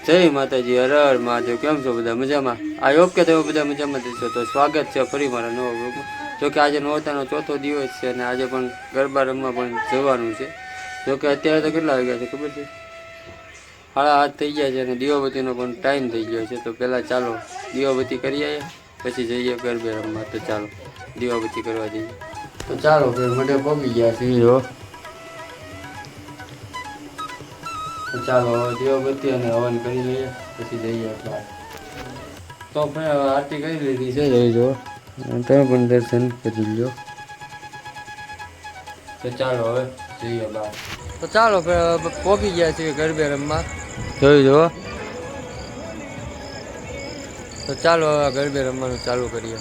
જય માતાજી, હર હર મહાદેવ। કેમ છો બધા? મજામાં? આઈ હોપ કે તમે બધા મજામાં જશો। તો સ્વાગત છે ફરી મારા નવા વ્લોગમાં। જોકે આજે નોરતાનો ચોથો દિવસ છે અને આજે પણ ગરબા રમવા પણ જવાનું છે। જોકે અત્યારે તો કેટલા વાગ્યા છે ખબર છે? 7:30 થઈ ગયા છે અને દીવાબત્તીનો પણ ટાઈમ થઈ ગયો છે। તો પહેલાં ચાલો દીવાબત્તી કરી આવીએ, પછી જઈએ ગરબે રમવા। તો ચાલો દીવાબત્તી કરવા જઈએ। તો ચાલો ભાઈ, મને પગી ગયા છે હીરો। ચાલો દીવાબત્તી અને હવન કરી લઈએ, પછી જઈએ બહાર। તો ભાઈ હવે આરતી કરી લીધી છે, જોઈ જો તમે પણ દર્શન કરી લો। તો ચાલો હવે જઈએ બહાર। તો ચાલો પહોંચી ગયા છીએ ગરબે રમવા, જોઈ જો। તો ચાલો હવે ગરબે રમવાનું ચાલુ કરીએ।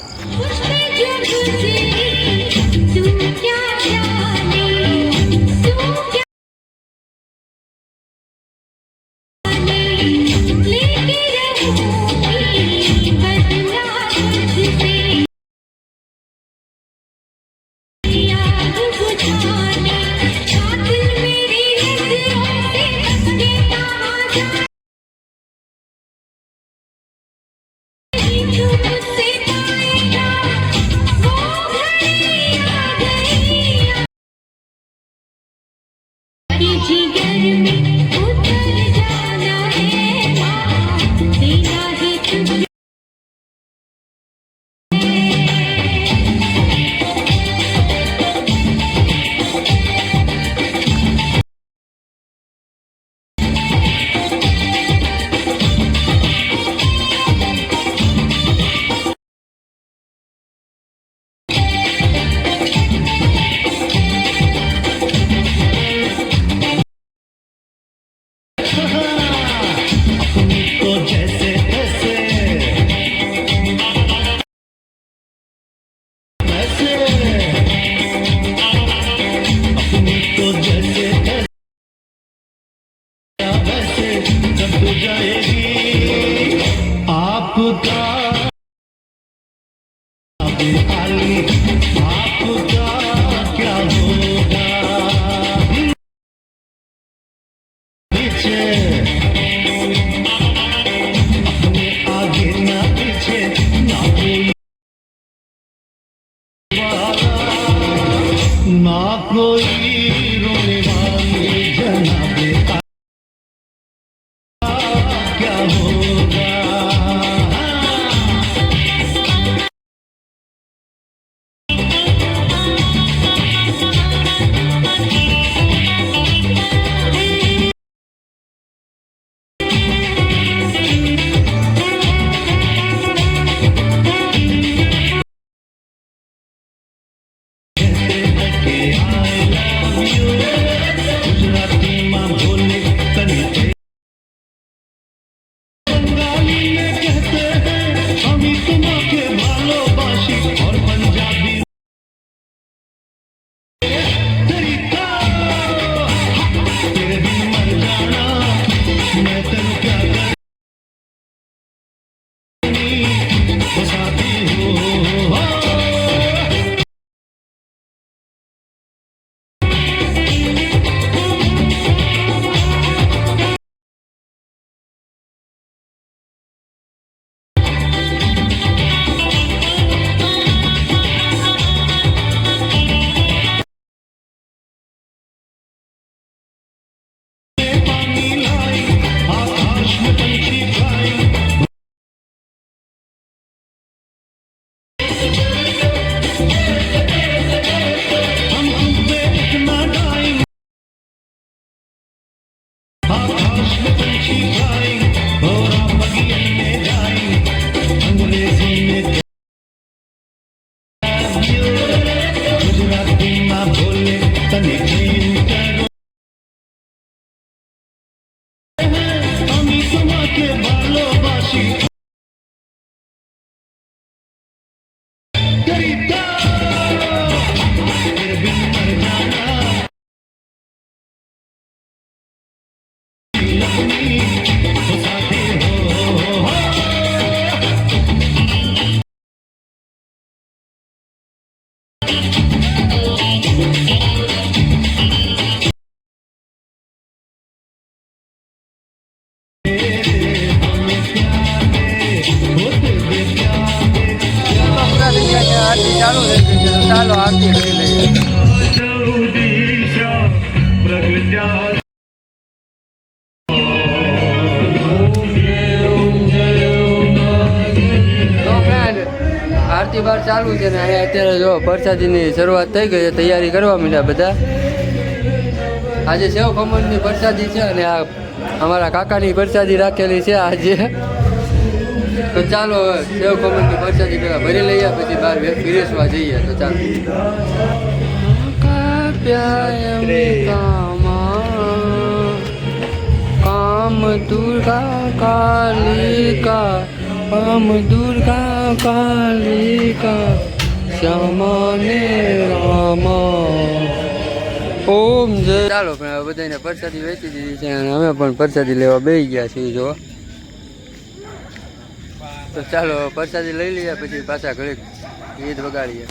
ना कोई रोने वाले जनाबे क्या होगा। ચાલો આરતી કરી લઈએ. તો friend, આરતી બાર ચાલુ છે ને અહીંયા અત્યારે જો પ્રસાદીની શરૂઆત થઈ ગઈ છે. તૈયારી કરવા માંડ્યા બધા. આજે સેવ ખમણની પ્રસાદી છે અને આ અમારા કાકાની પ્રસાદી રાખેલી છે આજે. તો ચાલો સેવ ખમણની પ્રસાદી પેલા ભરી લઈએ પછી બહાર પીરસવા જઈએ. તો ચાલો કામ દુર્ગા કાલિકા કામ દુર્ગા કાલિકા શ્યામાને રામા ઓમ જય. ચાલો પણ હવે બધાને પ્રસાદી વેચી દીધી છે અને અમે પણ પ્રસાદી લેવા બેસી ગયા છીએ. જો તો ચાલો પ્રસાદી લઈ લઈએ પછી પાછા ઘરે ગીત વગાડીએ.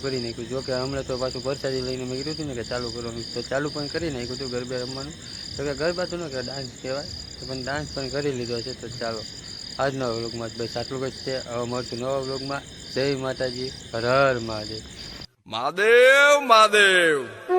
કરી નાખ્યું. જો કે હમણાં તો પાછું પ્રસાદી લઈને મેં કીધું હતું ને કે ચાલુ કરવાનું, તો ચાલુ પણ કરી નાખ્યું હતું ગરબે રમવાનું. તો કે ગરબા તો ન કે ડાન્સ કહેવાય, તો પણ ડાન્સ પણ કરી લીધો છે. તો ચાલો આજના વ્લોગમાં બસ આટલું જ છે. હવે મળશું નવા વ્લોગમાં. જય માતાજી, હર હર મહાદેવ. મહાદેવ મહાદેવ.